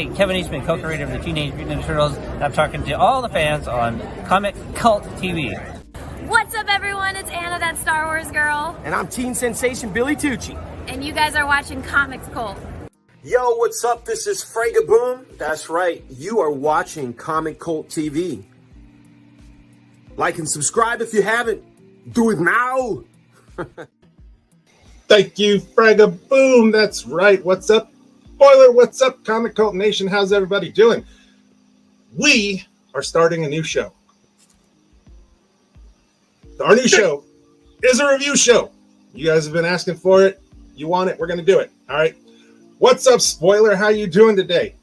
I, Kevin Eastman, co-creator of the Teenage Mutant Ninja Turtles, and I'm talking to all the fans on Comic Cult TV. What's up, everyone? It's Anna, that Star Wars girl. And I'm teen sensation Billy Tucci. And you guys are watching Comics Cult. Yo, what's up? This is Fragaboom. That's right. You are watching Comic Cult TV. Like and subscribe if you haven't. Do it now. Thank you, Fragaboom. That's right. What's up, Spoiler? What's up, Comic Cult Nation? How's everybody doing? We are starting a new show. Our new show is a review show. You guys have been asking for it. You want it. We're going to do it. All right. What's up, Spoiler? How you doing today?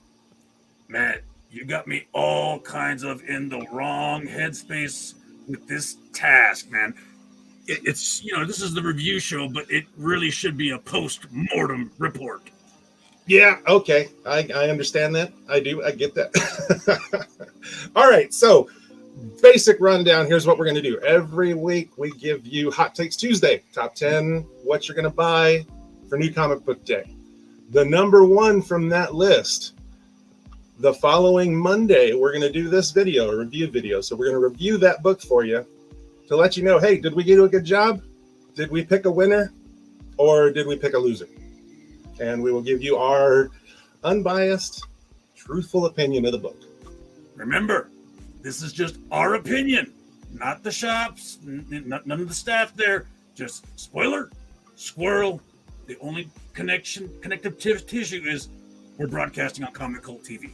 Man, you got me all kinds of in the wrong headspace with this task, man. It's, this is the review show, but it really should be a post-mortem report. Yeah, okay. I understand that. I do. I get that. All right. So, basic rundown. Here's what we're going to do. Every week, we give you Hot Takes Tuesday. Top 10, what you're going to buy for New Comic Book Day. The number one from that list. The following Monday, we're going to do this video, a review video. So, we're going to review that book for you to let you know, hey, did we do a good job? Did we pick a winner? Or did we pick a loser? And we will give you our unbiased, truthful opinion of the book. Remember, this is just our opinion, not the shops, none of the staff there. Just spoiler, squirrel. The only connective tissue is we're broadcasting on Comic Cult TV.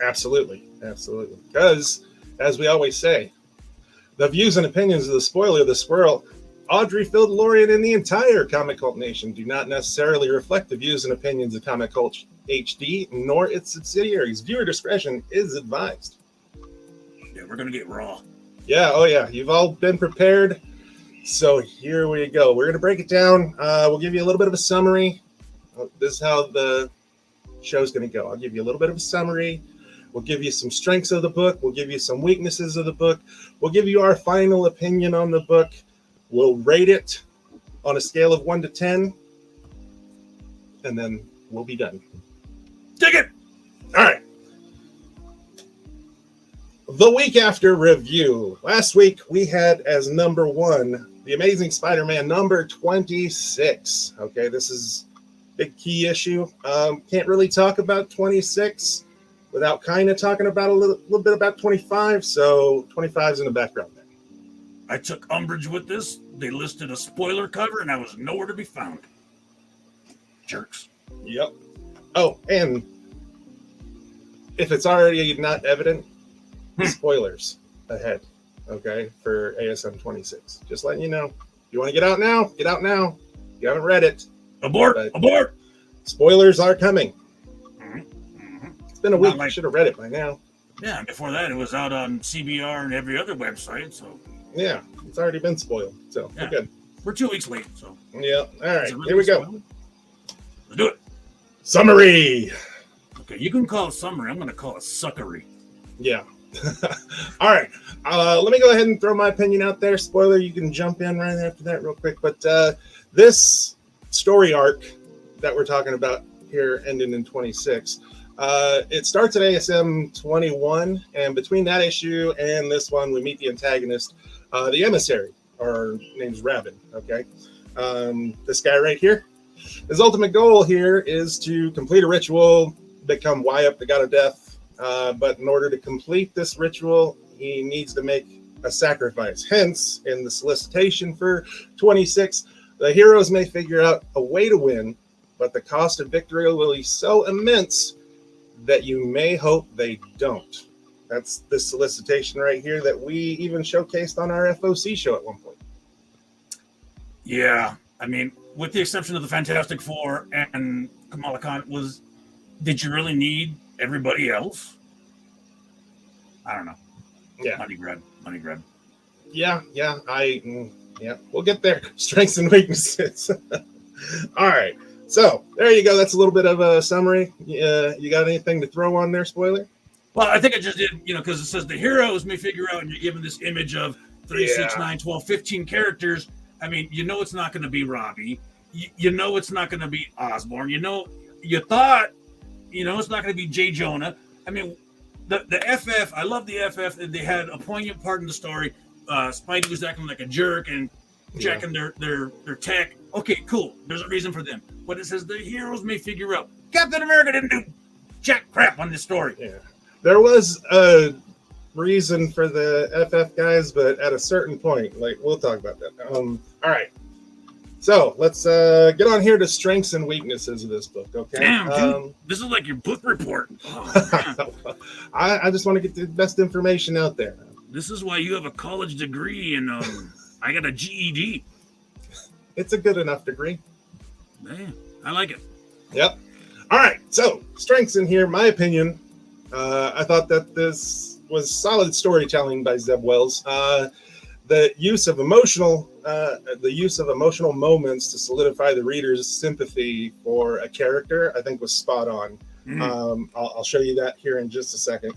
Absolutely. Because, as we always say, the views and opinions of the spoiler, the squirrel, Audrey, Phil, DeLorean, and the entire Comic Cult Nation do not necessarily reflect the views and opinions of Comic Cult HD, nor its subsidiaries. Viewer discretion is advised. Yeah, we're going to get raw. Yeah, oh yeah. You've all been prepared. So here we go. We're going to break it down. We'll give you a little bit of a summary. This is how the show's going to go. I'll give you a little bit of a summary. We'll give you some strengths of the book. We'll give you some weaknesses of the book. We'll give you our final opinion on the book. We'll rate it on a scale of 1 to 10. And then we'll be done. Dig it! All right. The week after review. Last week, we had as number one, The Amazing Spider-Man number 26. Okay, this is a big key issue. Can't really talk about 26 without kind of talking about a little bit about 25. So 25 is in the background there. I took umbrage with this. They listed a spoiler cover, and I was nowhere to be found. Jerks. Yep. Oh, and if it's already not evident, spoilers ahead, okay, for ASM 26. Just letting you know. If you want to get out now, get out now. If you haven't read it. Abort! Spoilers are coming. Mm-hmm. It's been a week. I should have read it by now. Yeah, before that, it was out on CBR and every other website, so... Yeah, it's already been spoiled, so we're good. We're 2 weeks late, so... Yeah, all right, really here we go. Spoiled? Let's do it. Summary! Okay, you can call it summary. I'm going to call it suckery. Yeah. All right, let me go ahead and throw my opinion out there. Spoiler, you can jump in right after that real quick. But this story arc that we're talking about here ending in 26, it starts at ASM 21, and between that issue and this one, we meet the antagonist, the emissary, or name's Raven, okay? This guy right here. His ultimate goal here is to complete a ritual, become Wyatt, the god of death, but in order to complete this ritual, he needs to make a sacrifice. Hence, in the solicitation for 26, the heroes may figure out a way to win, but the cost of victory will be so immense that you may hope they don't. That's the solicitation right here that we even showcased on our FOC show at one point. Yeah, I mean, with the exception of the Fantastic Four and Kamala Khan, did you really need everybody else? I don't know. Yeah. Money grab. Yeah, we'll get there. Strengths and weaknesses. All right. So there you go. That's a little bit of a summary. You got anything to throw on there, spoiler? Well, I think I just did, because it says the heroes may figure out, and you're given this image of 3, 6, 9, 12, 15 characters. I mean, it's not going to be Robbie. It's not going to be Osborn. You thought You know, it's not going to be J. Jonah. I mean, the FF, I love the FF. They had a poignant part in the story. Spidey was acting like a jerk and jacking their tech. Okay, cool. There's a reason for them. But it says the heroes may figure out Captain America didn't do jack crap on this story. Yeah. There was a reason for the FF guys, but at a certain point, like, we'll talk about that. All right. So let's get on here to strengths and weaknesses of this book, okay? Damn, dude. This is like your book report. Oh, I just want to get the best information out there. this is why you have a college degree and I got a GED. It's a good enough degree. Man, I like it. Yep. All right. So strengths in here, my opinion. I thought that this was solid storytelling by Zeb Wells. The use of emotional moments to solidify the reader's sympathy for a character, I think, was spot on. I'll show you that here in just a second.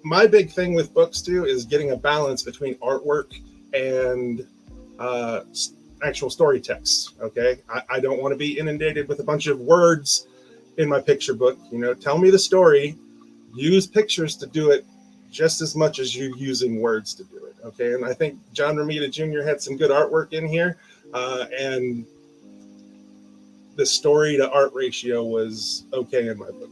My big thing with books too is getting a balance between artwork and actual story text. Okay, I don't want to be inundated with a bunch of words in my picture book. You know, tell me the story. Use pictures to do it just as much as you're using words to do it. Okay, and I think John Romita Jr. had some good artwork in here, and the story to art ratio was okay in my book.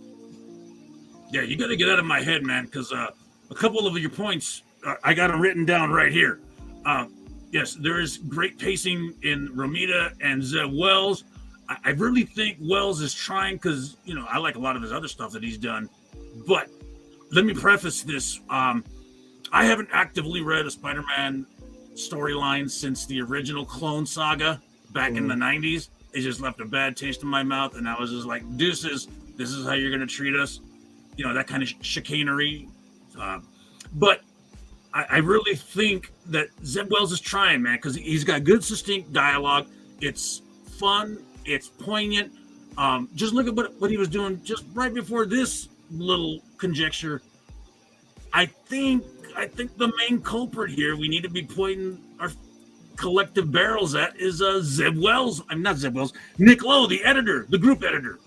Yeah, you got to get out of my head, man, because a couple of your points, I got them written down right here. Yes, there is great pacing in Romita and Zeb Wells. I really think Wells is trying, because, you know, I like a lot of his other stuff that he's done. But let me preface this. I haven't actively read a Spider-Man storyline since the original Clone Saga back in the 90s. It just left a bad taste in my mouth, and I was just like, deuces, this is how you're going to treat us. You know, that kind of chicanery. But I really think that Zeb Wells is trying, man, because he's got good, succinct dialogue. It's fun. It's poignant. Just look at what he was doing just right before this little conjecture. I think the main culprit here we need to be pointing our collective barrels at is Zeb Wells. I'm not Zeb Wells. Nick Lowe, the editor, the group editor.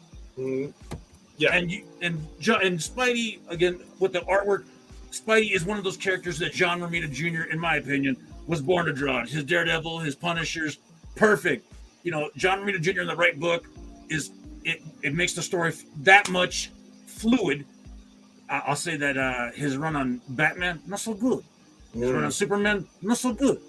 Yeah, and Spidey, again, with the artwork, Spidey is one of those characters that John Romita Jr., in my opinion, was born to draw. His Daredevil, his Punishers, perfect. You know, John Romita Jr. in the right book it makes the story that much fluid. I'll say that his run on Batman, not so good. His run on Superman, not so good.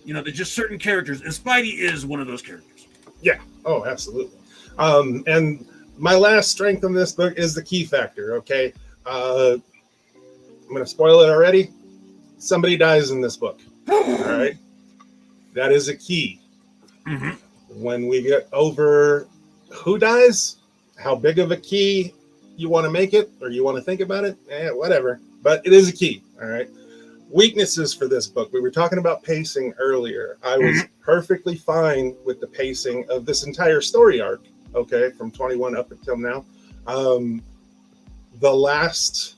You know, there's just certain characters, and Spidey is one of those characters. Yeah. Oh, absolutely. And my last strength in this book is the key factor. Okay. I'm going to spoil it already. Somebody dies in this book. All right. That is a key. When we get over who dies, how big of a key you want to make it, or you want to think about it, whatever. But it is a key. All right. Weaknesses for this book. We were talking about pacing earlier. I was perfectly fine with the pacing of this entire story arc. Okay, from 21 up until now. The last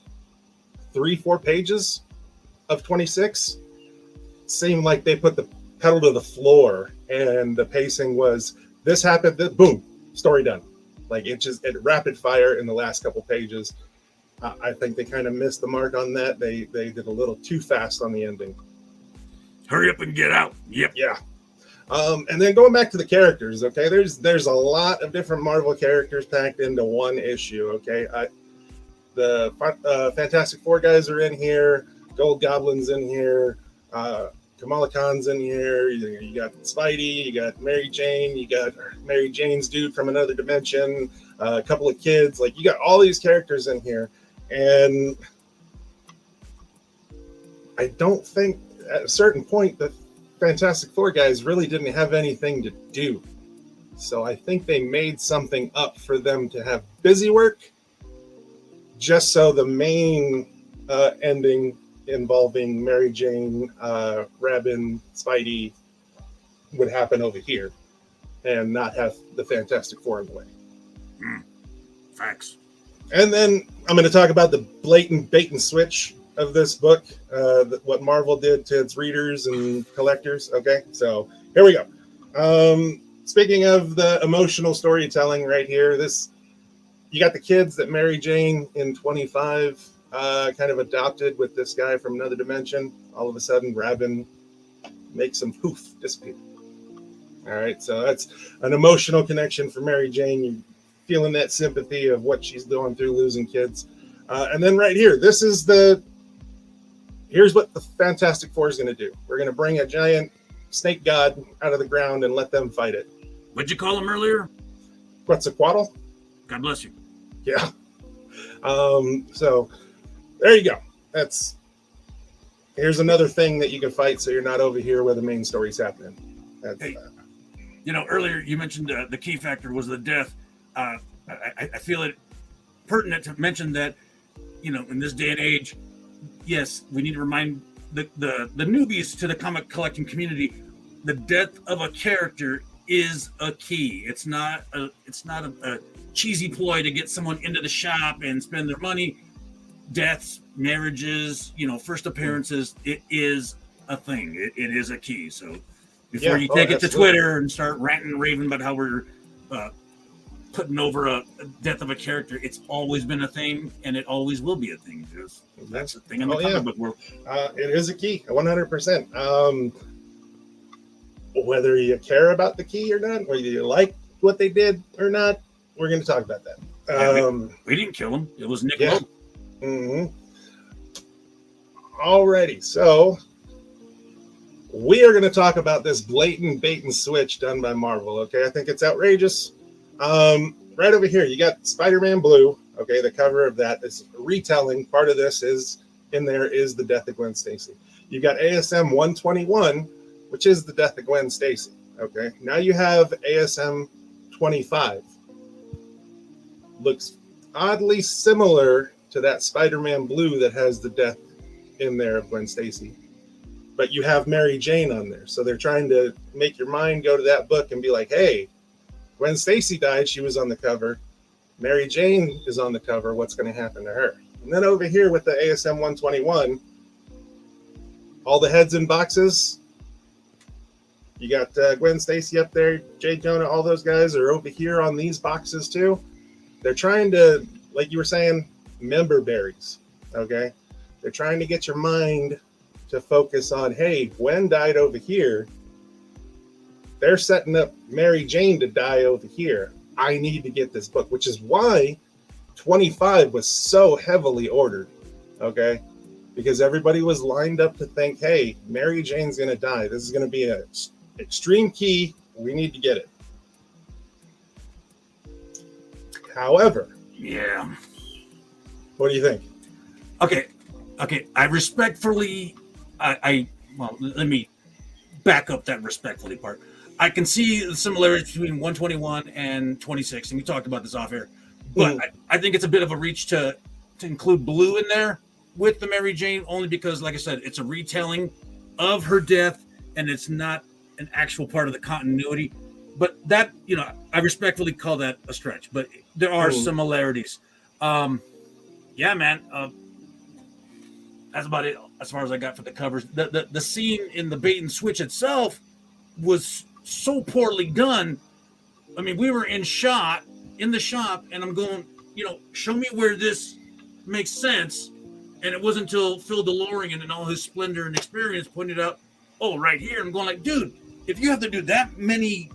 3-4 pages of 26 seemed like they put the pedal to the floor, and the pacing was this happened, boom, story done. Like it rapid fire in the last couple pages. I think they kind of missed the mark on that. They did a little too fast on the ending. Hurry up and get out. Yep. Yeah. And then going back to the characters, okay, there's a lot of different Marvel characters packed into one issue, okay? The Fantastic Four guys are in here, Gold Goblin's in here, Kamala Khan's in here, you got Spidey, you got Mary Jane, you got Mary Jane's dude from another dimension, a couple of kids, like you got all these characters in here, and I don't think at a certain point that Fantastic Four guys really didn't have anything to do. So I think they made something up for them to have busy work, just so the main ending involving Mary Jane, Robin, Spidey would happen over here and not have the Fantastic Four in the way. Facts. And then I'm going to talk about the blatant bait and switch of this book, what Marvel did to its readers and collectors. Okay, so here we go. Speaking of the emotional storytelling right here, this you got the kids that Mary Jane in 25 kind of adopted with this guy from another dimension. All of a sudden, Rabin makes him poof, disappear. All right, so that's an emotional connection for Mary Jane. You're feeling that sympathy of what she's going through, losing kids. And then right here, here's what the Fantastic Four is going to do. We're going to bring a giant snake god out of the ground and let them fight it. What'd you call him earlier? Quetzalcoatl? God bless you. Yeah. So there you go. Here's another thing that you can fight so you're not over here where the main story's happening. Hey, earlier you mentioned the key factor was the death. I feel it pertinent to mention that, in this day and age, yes, we need to remind the newbies to the comic collecting community, the death of a character is a key. It's not a cheesy ploy to get someone into the shop and spend their money. Deaths, marriages, first appearances, it is a thing. It is a key. So before you take it to Twitter and start ranting and raving about how we're putting over a death of a character, it's always been a thing, and it always will be a thing. That's a thing in the comic book world. It is a key, 100%. Whether you care about the key or not, whether you like what they did or not, we're going to talk about that. We didn't kill him. It was Nick Lowe. Mm-hmm. Alrighty, so we are going to talk about this blatant bait and switch done by Marvel. Okay, I think it's outrageous. Right over here, you got Spider-Man Blue. Okay, the cover of that is a retelling. Part of this is the death of Gwen Stacy. You got ASM 121, which is the death of Gwen Stacy. Okay, now you have ASM 25. Looks oddly similar to that Spider-Man Blue that has the death in there of Gwen Stacy, but you have Mary Jane on there. So they're trying to make your mind go to that book and be like, hey, Gwen Stacy died. She was on the cover. Mary Jane is on the cover. What's going to happen to her? And then over here with the ASM 121, all the heads in boxes. You got Gwen Stacy up there, J. Jonah, all those guys are over here on these boxes too. They're trying to, like you were saying, member berries. Okay. They're trying to get your mind to focus on, hey, Gwen died over here. They're setting up Mary Jane to die over here. I need to get this book, which is why 25 was so heavily ordered. Okay. Because everybody was lined up to think, hey, Mary Jane's going to die. This is going to be an extreme key. We need to get it. However. Yeah. What do you think? Okay. I respectfully, well, let me back up that respectfully part. I can see the similarities between 121 and 26, and we talked about this off air. But I think it's a bit of a reach to include Blue in there with the Mary Jane, only because, like I said, it's a retelling of her death, and it's not an actual part of the continuity. But that, I respectfully call that a stretch. But there are similarities. Yeah, man. That's about it as far as I got for the covers. The scene in the bait and switch itself was so poorly done. I mean, we were in the shop, and I'm going, show me where this makes sense. And it wasn't until Phil DeLorean and all his splendor and experience pointed out, oh, right here. I'm going like, dude, if you have to do that many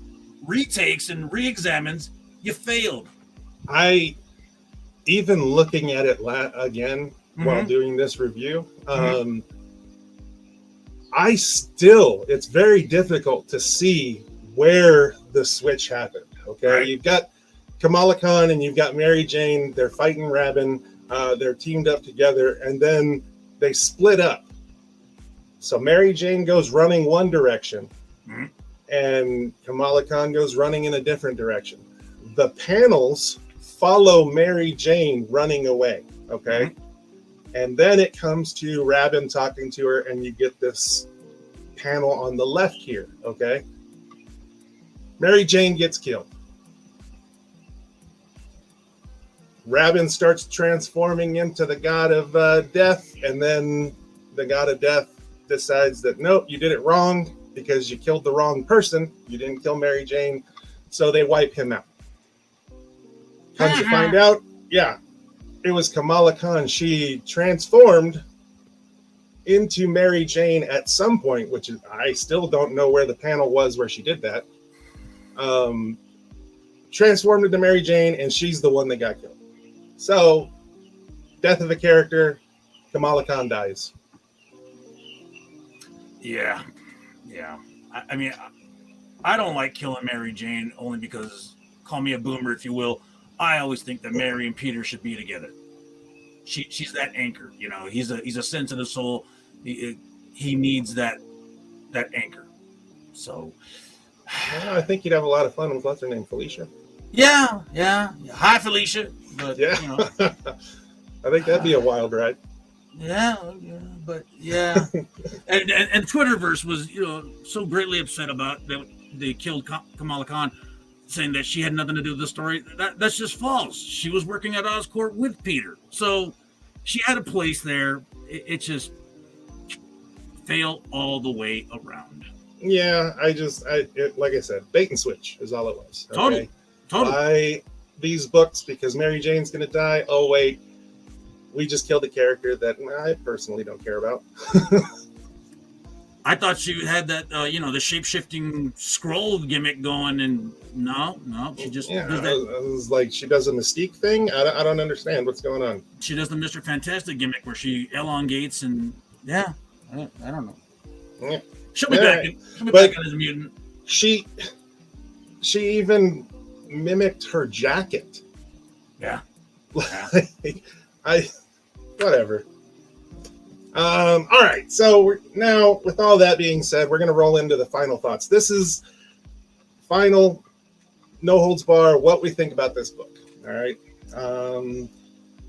retakes and re-examines, you failed. Even looking at it again while doing this review, it's very difficult to see where the switch happened. Okay, right. You've got Kamala Khan and you've got Mary Jane. They're fighting Rabin. They're teamed up together, and then they split up. So Mary Jane goes running one direction, and Kamala Khan goes running in a different direction. The panels follow Mary Jane running away. Okay. And then it comes to Rabin talking to her, and you get this panel on the left here. Okay. Mary Jane gets killed. Rabin starts transforming into the god of death, and then the god of death decides that, nope, you did it wrong because you killed the wrong person. You didn't kill Mary Jane. So they wipe him out. Come to find out, yeah, it was Kamala Khan. She transformed into Mary Jane at some point, which is, I still don't know where the panel was where she did that. Transformed into Mary Jane, and she's the one that got killed. So, death of a character, Kamala Khan dies. Yeah. I mean, I don't like killing Mary Jane only because, call me a boomer if you will, I always think that Mary and Peter should be together. She's that anchor, you know. He's a sensitive soul. He needs that anchor. So, Well, I think you'd have a lot of fun with what's her name, Felicia. yeah. Hi, Felicia. But Yeah. you know, I think that'd be a wild ride. yeah. But yeah. and Twitterverse was, you know, so greatly upset about that they killed Kamala Khan, saying that she had nothing to do with the story. That's just false. She was working at Oscorp with Peter, so she had a place there. It just failed all the way around. Yeah, like I said, bait and switch is all it was. Okay? Totally. Buy these books because Mary Jane's going to die. Oh, wait. We just killed a character that I personally don't care about. I thought she had that, the shape-shifting scroll gimmick going, and no, she just does that. I was like, she does a Mystique thing? I don't understand what's going on. She does the Mr. Fantastic gimmick where she elongates, and I don't know. Yeah. She'll be Yeah, back as a mutant. She even mimicked her jacket. Yeah. Whatever. All right. So now, with all that being said, we're going to roll into the final thoughts. This is final, no holds bar, what we think about this book. All right. I'm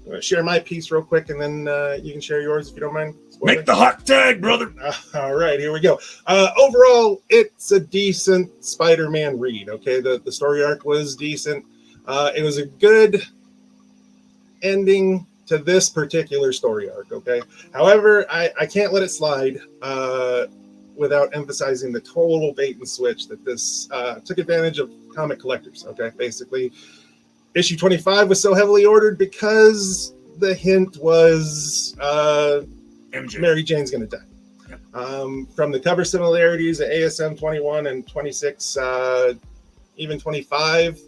going to share my piece real quick, and then you can share yours if you don't mind. Make the hot tag, brother. All right, here we go. Overall, it's a decent Spider-Man read. Okay, the story arc was decent. It was a good ending to this particular story arc. Okay, however, I can't let it slide without emphasizing the total bait and switch that this took advantage of comic collectors. Okay, basically, issue 25 was so heavily ordered because the hint was MJ. Mary Jane's going to die. Yep. From the cover similarities at ASM 21 and 26, even 25,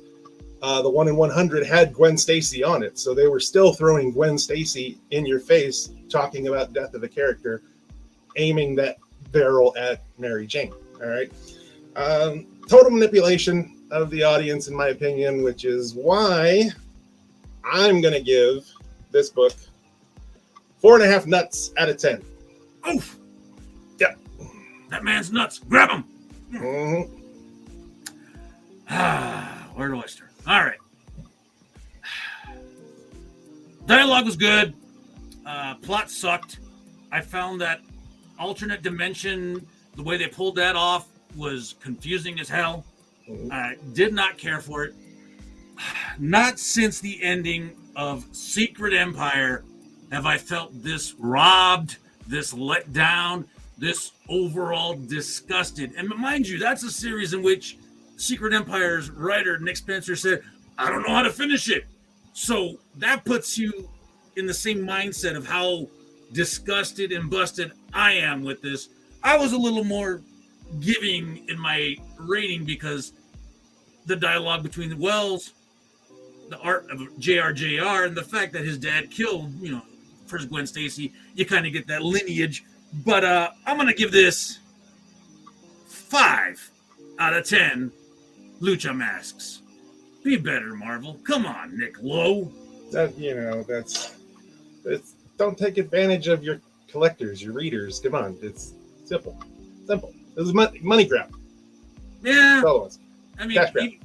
the 1 in 100 had Gwen Stacy on it. So they were still throwing Gwen Stacy in your face, talking about death of a character, aiming that barrel at Mary Jane. All right. Total manipulation of the audience, in my opinion, which is why I'm going to give this book 4.5 nuts out of 10. Oof. Yep. That man's nuts. Grab him. Mm-hmm. Where do I start? All right. Dialogue was good. Plot sucked. I found that alternate dimension, the way they pulled that off, was confusing as hell. I did not care for it. Not since the ending of Secret Empire have I felt this robbed, this let down, this overall disgusted. And mind you, that's a series in which Secret Empire's writer, Nick Spencer, said, I don't know how to finish it. So that puts you in the same mindset of how disgusted and busted I am with this. I was a little more giving in my rating because the dialogue between the Wells, the art of JRJR, and the fact that his dad killed, first Gwen Stacy, you kind of get that lineage. But I'm going to give this 5 out of 10 lucha masks. Be better, Marvel. Come on, Nick Lowe. That's don't take advantage of your collectors, your readers. Come on, it's simple. This is money grab. Yeah. Fellows. I mean,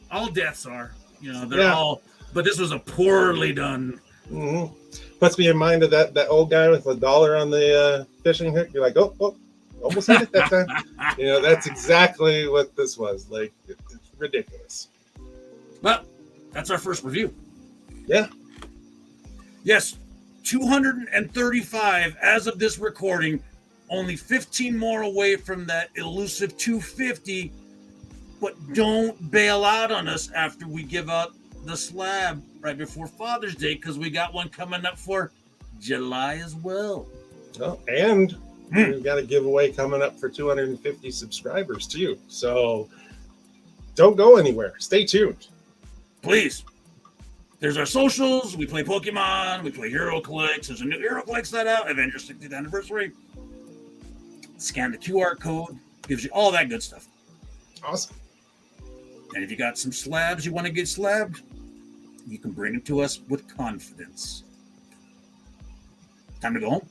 all deaths are, they're all, but this was a poorly done. Mm-hmm. Puts me in mind of that old guy with $1 on the fishing hook. You're like, oh, almost had it that time. That's exactly what this was. Like, it's ridiculous. Well, that's our first review. Yeah. Yes, 235 as of this recording, only 15 more away from that elusive 250. But don't bail out on us after we give out the slab right before Father's Day because we got one coming up for July as well. Oh, and we've got a giveaway coming up for 250 subscribers too. So don't go anywhere. Stay tuned. Please. There's our socials. We play Pokemon. We play HeroClix. There's a new HeroClix set out. Avengers 60th anniversary. Scan the QR code. Gives you all that good stuff. Awesome. And if you got some slabs you want to get slabbed, you can bring them to us with confidence. Time to go home.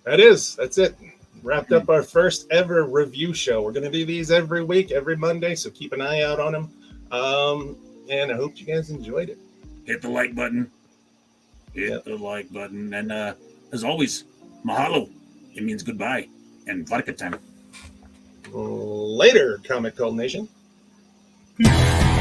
That's it. Wrapped up our first ever review show. We're going to do these every week, every Monday, so keep an eye out on them. And I hope you guys enjoyed it. Hit the like button. Hit the like button. And as always, mahalo. It means goodbye. And vodka time. Later, Comic Cult Nation. Peace.